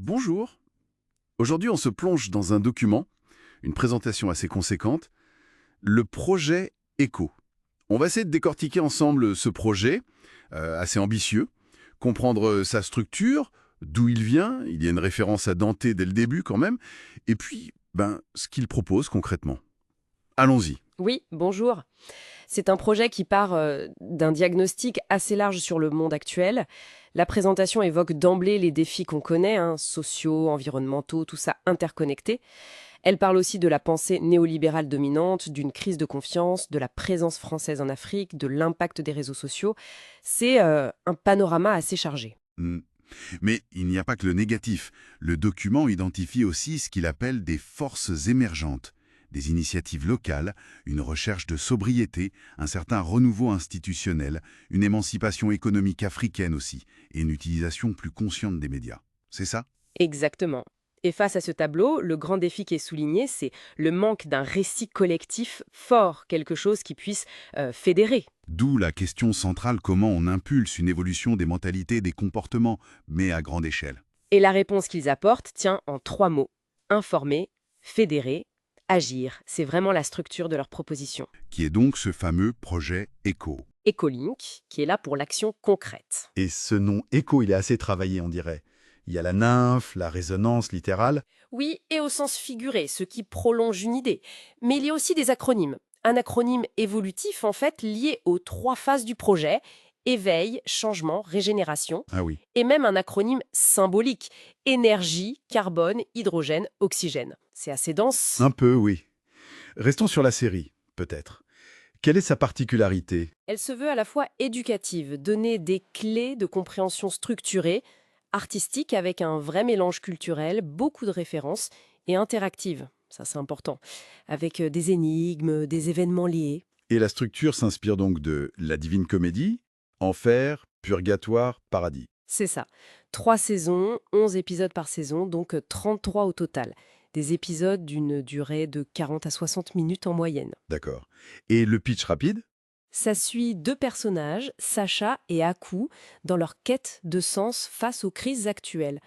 Bonjour. Aujourd'hui, on se plonge dans un document, une présentation assez conséquente, le projet ECHO. On va essayer de décortiquer ensemble ce projet, assez ambitieux, comprendre sa structure, d'où il vient, il y a une référence à Dante dès le début quand même, et puis, ce qu'il propose concrètement. Allons-y. Oui, bonjour. C'est un projet qui part d'un diagnostic assez large sur le monde actuel. La présentation évoque d'emblée les défis qu'on connaît, sociaux, environnementaux, tout ça interconnecté. Elle parle aussi de la pensée néolibérale dominante, d'une crise de confiance, de la présence française en Afrique, de l'impact des réseaux sociaux. C'est un panorama assez chargé. Hmm. Mais il n'y a pas que le négatif. Le document identifie aussi ce qu'il appelle des forces émergentes, des initiatives locales, une recherche de sobriété, un certain renouveau institutionnel, une émancipation économique africaine aussi, et une utilisation plus consciente des médias. C'est ça? Exactement. Et face à ce tableau, le grand défi qui est souligné, c'est le manque d'un récit collectif fort, quelque chose qui puisse fédérer. D'où la question centrale comment on impulse une évolution des mentalités et des comportements, mais à grande échelle. Et la réponse qu'ils apportent tient en 3 mots. Informer, fédérer, agir. C'est vraiment la structure de leur proposition. Qui est donc ce fameux projet ECHO. Ecolink, qui est là pour l'action concrète. Et ce nom écho, il est assez travaillé, on dirait. Il y a la nymphe, la résonance littérale. Oui, et au sens figuré, ce qui prolonge une idée. Mais il y a aussi des acronymes. Un acronyme évolutif, en fait, lié aux 3 phases du projet, éveil, changement, régénération, Ah oui. et même un acronyme symbolique, énergie, carbone, hydrogène, oxygène. C'est assez dense. Un peu, oui. Restons sur la série, peut-être. Quelle est sa particularité? Elle se veut à la fois éducative, donner des clés de compréhension structurée, artistique avec un vrai mélange culturel, beaucoup de références, et interactive, ça c'est important, avec des énigmes, des événements liés. Et la structure s'inspire donc de la Divine Comédie, Enfer, Purgatoire, Paradis. C'est ça. 3 saisons, 11 épisodes par saison, donc 33 au total. Des épisodes d'une durée de 40 à 60 minutes en moyenne. D'accord. Et le pitch rapide? Ça suit 2 personnages, Sacha et Aku, dans leur quête de sens face aux crises actuelles.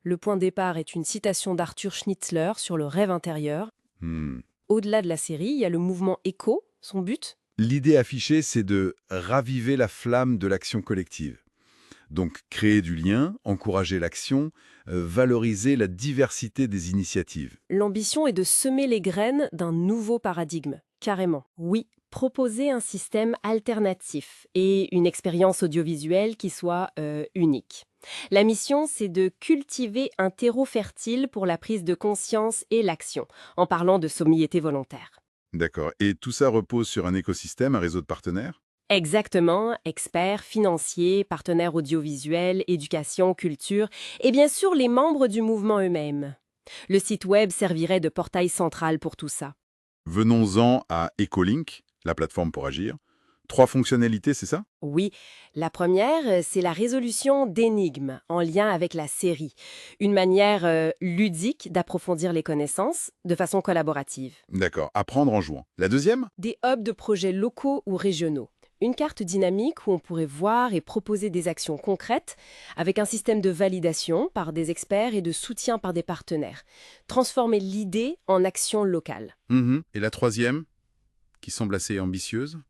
Le point de départ est une citation d'Arthur Schnitzler sur le rêve intérieur. Hmm. Au-delà de la série, il y a le mouvement ECHO, son but. L'idée affichée, c'est de raviver la flamme de l'action collective. Donc créer du lien, encourager l'action, valoriser la diversité des initiatives. L'ambition est de semer les graines d'un nouveau paradigme, carrément. Oui, proposer un système alternatif et une expérience audiovisuelle qui soit unique. La mission, c'est de cultiver un terreau fertile pour la prise de conscience et l'action, en parlant de sobriété volontaire. D'accord. Et tout ça repose sur un écosystème, un réseau de partenaires? Exactement, experts, financiers, partenaires audiovisuels, éducation, culture, et bien sûr les membres du mouvement eux-mêmes. Le site web servirait de portail central pour tout ça. Venons-en à ECHOLINK, la plateforme pour agir. 3 fonctionnalités, c'est ça? Oui, la première, c'est la résolution d'énigmes en lien avec la série. Une manière ludique d'approfondir les connaissances de façon collaborative. D'accord. Apprendre en jouant. La deuxième? Des hubs de projets locaux ou régionaux. Une carte dynamique où on pourrait voir et proposer des actions concrètes avec un système de validation par des experts et de soutien par des partenaires. Transformer l'idée en action locale. Mhm. Et la troisième, qui semble assez ambitieuse?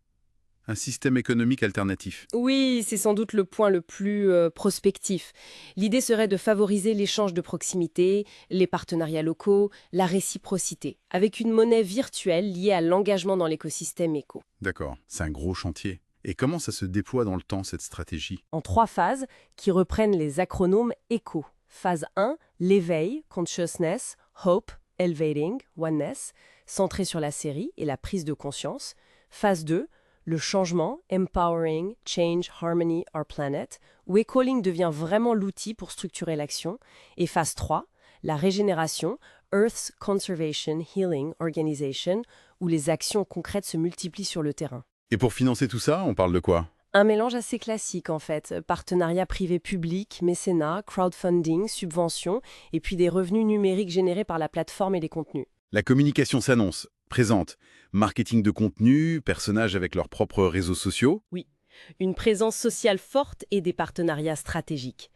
Un système économique alternatif. Oui, c'est sans doute le point le plus prospectif. L'idée serait de favoriser l'échange de proximité, les partenariats locaux, la réciprocité, avec une monnaie virtuelle liée à l'engagement dans l'écosystème éco. D'accord. C'est un gros chantier. Et comment ça se déploie dans le temps, cette stratégie? En 3 phases qui reprennent les acronymes ECHO. Phase 1, l'éveil, consciousness, hope, elevating, oneness, centré sur la série et la prise de conscience. Phase 2, le changement, empowering, change, harmony, our planet, où Ecolink devient vraiment l'outil pour structurer l'action. Et phase 3, la régénération, Earth's Conservation Healing Organization, où les actions concrètes se multiplient sur le terrain. Et pour financer tout ça, on parle de quoi? Un mélange assez classique en fait, partenariat privé-public, mécénat, crowdfunding, subventions, et puis des revenus numériques générés par la plateforme et les contenus. La communication s'annonce, présente. Marketing de contenu, personnages avec leurs propres réseaux sociaux. Oui, une présence sociale forte et des partenariats stratégiques.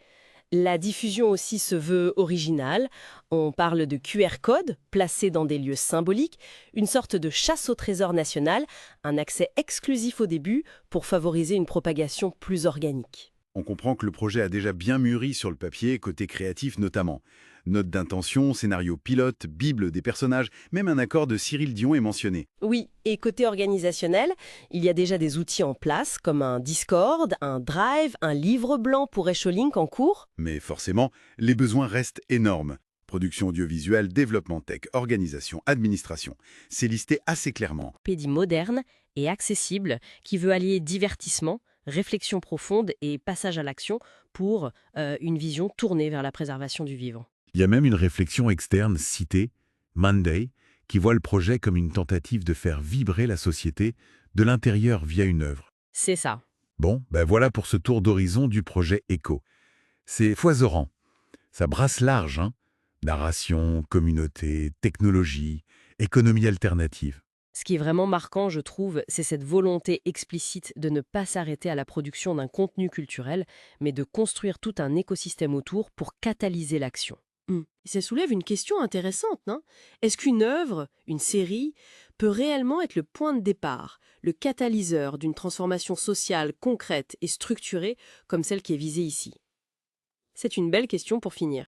La diffusion aussi se veut originale. On parle de QR code placés dans des lieux symboliques, une sorte de chasse au trésor national, un accès exclusif au début pour favoriser une propagation plus organique. On comprend que le projet a déjà bien mûri sur le papier, côté créatif notamment. Note d'intention, scénario pilote, bible des personnages, même un accord de Cyril Dion est mentionné. Oui, et côté organisationnel, il y a déjà des outils en place comme un Discord, un Drive, un livre blanc pour Echolink en cours. Mais forcément, les besoins restent énormes. Production audiovisuelle, développement tech, organisation, administration. C'est listé assez clairement. Pédie moderne et accessible qui veut allier divertissement, réflexion profonde et passage à l'action pour une vision tournée vers la préservation du vivant. Il y a même une réflexion externe citée, Monday, qui voit le projet comme une tentative de faire vibrer la société de l'intérieur via une œuvre. C'est ça. Bon, ben voilà pour ce tour d'horizon du projet ECHO. C'est foisonnant. Ça brasse large, hein. Narration, communauté, technologie, économie alternative. Ce qui est vraiment marquant, je trouve, c'est cette volonté explicite de ne pas s'arrêter à la production d'un contenu culturel, mais de construire tout un écosystème autour pour catalyser l'action. Ça soulève une question intéressante, non? Est-ce qu'une œuvre, une série, peut réellement être le point de départ, le catalyseur d'une transformation sociale concrète et structurée comme celle qui est visée ici? C'est une belle question pour finir.